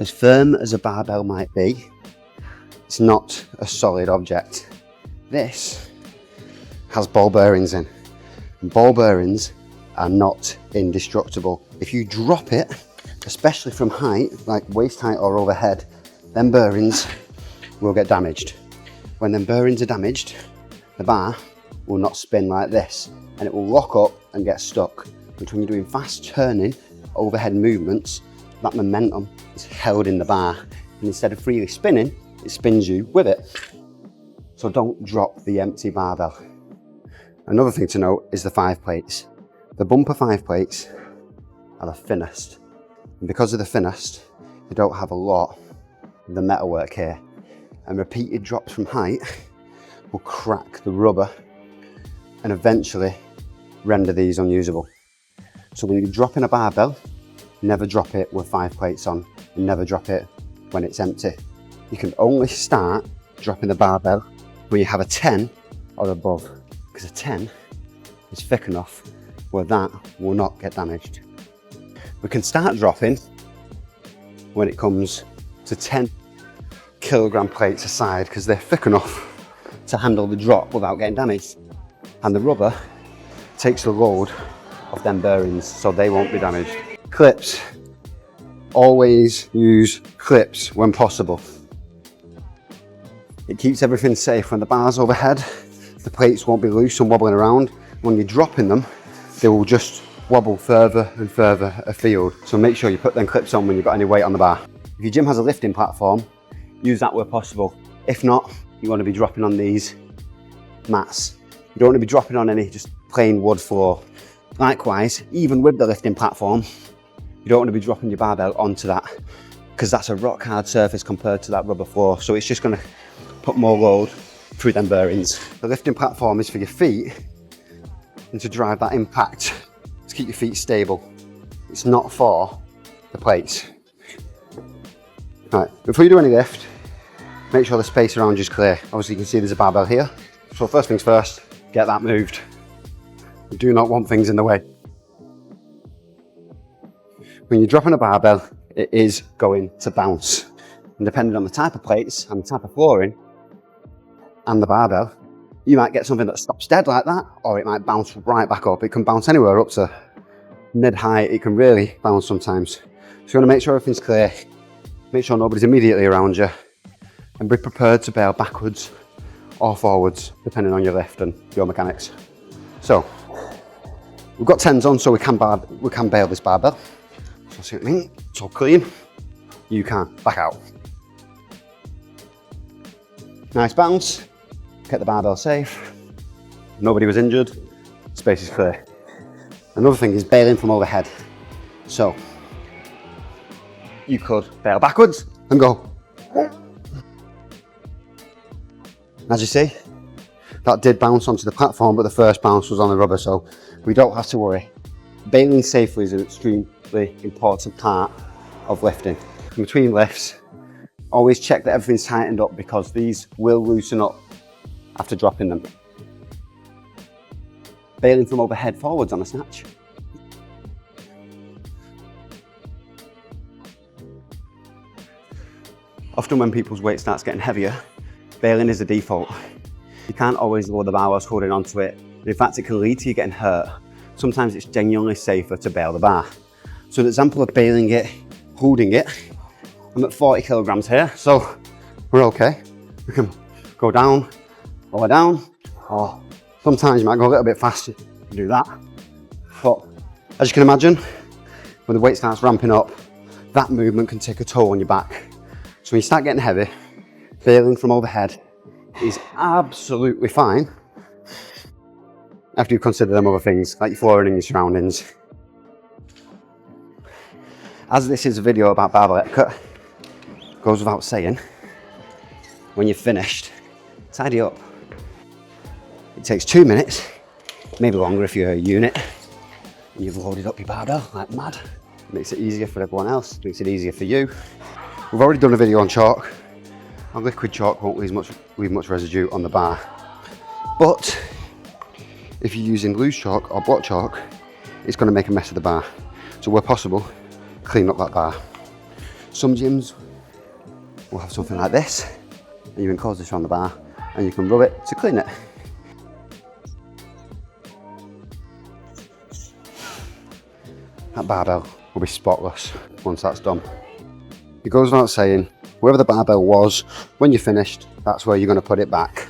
As firm as a barbell might be, it's not a solid object. This has ball bearings in, and ball bearings are not indestructible. If you drop it, especially from height, like waist height or overhead, then bearings will get damaged. When them bearings are damaged, the bar will not spin like this, and it will lock up and get stuck. But when you're doing fast turning overhead movements, that momentum is held in the bar, and instead of freely spinning, it spins you with it. So don't drop the empty barbell. Another thing to note is the 5 plates. The bumper 5 plates are the thinnest, and because of the thinnest, they don't have a lot of the metalwork here, and repeated drops from height will crack the rubber and eventually render these unusable. So when you're dropping a barbell, never drop it with 5 plates on, and never drop it when it's empty. You can only start dropping the barbell when you have a 10 or above, because a 10 is thick enough where that will not get damaged. We can start dropping when it comes to 10 kilogram plates aside, because they're thick enough to handle the drop without getting damaged. And the rubber takes the load of them bearings, so they won't be damaged. Clips. Always use clips when possible. It keeps everything safe. When the bar's overhead, the plates won't be loose and wobbling around. When you're dropping them, they will just wobble further and further afield. So make sure you put them clips on when you've got any weight on the bar. If your gym has a lifting platform, use that where possible. If not, you want to be dropping on these mats. You don't want to be dropping on any just plain wood floor. Likewise, even with the lifting platform, you don't want to be dropping your barbell onto that, because that's a rock hard surface compared to that rubber floor. So it's just going to put more load through them bearings. The lifting platform is for your feet and to drive that impact, to keep your feet stable. It's not for the plates. Right, before you do any lift, make sure the space around you is clear. Obviously you can see there's a barbell here. So first things first, get that moved. You do not want things in the way. When you're dropping a barbell, it is going to bounce. And depending on the type of plates and the type of flooring and the barbell, you might get something that stops dead like that, or it might bounce right back up. It can bounce anywhere up to mid-height. It can really bounce sometimes. So you want to make sure everything's clear, make sure nobody's immediately around you, and be prepared to bail backwards or forwards, depending on your lift and your mechanics. So, we've got 10s on, so we can bail this barbell. So see what I mean? It's all clean. You can back out. Nice bounce. Get the barbell safe. Nobody was injured. Space is clear. Another thing is bailing from overhead. So you could bail backwards and go. As you see, that did bounce onto the platform, but the first bounce was on the rubber, so we don't have to worry. Bailing safely is an extremely important part of lifting. In between lifts, always check that everything's tightened up, because these will loosen up after dropping them. Bailing from overhead forwards on a snatch. Often when people's weight starts getting heavier, bailing is the default. You can't always lower the bar whilst holding onto it. In fact, it can lead to you getting hurt. Sometimes it's genuinely safer to bail the bar. So an example of bailing it, holding it, I'm at 40 kilograms here, so we're okay. We can go down, lower down, or sometimes you might go a little bit faster to do that. But as you can imagine, when the weight starts ramping up, that movement can take a toll on your back. So when you start getting heavy, bailing from overhead is absolutely fine after you consider them other things, like your flooring and your surroundings. As this is a video about barbell etiquette, it goes without saying, when you're finished, tidy up. It takes 2 minutes, maybe longer if you're a unit, and you've loaded up your barbell like mad. It makes it easier for everyone else, makes it easier for you. We've already done a video on chalk. And liquid chalk won't leave much residue on the bar. But if you're using loose chalk or block chalk, it's going to make a mess of the bar. So where possible, clean up that bar. Some gyms will have something like this, and you can cause this on the bar, and you can rub it to clean it. That barbell will be spotless once that's done. It goes without saying, wherever the barbell was, when you're finished, that's where you're going to put it back.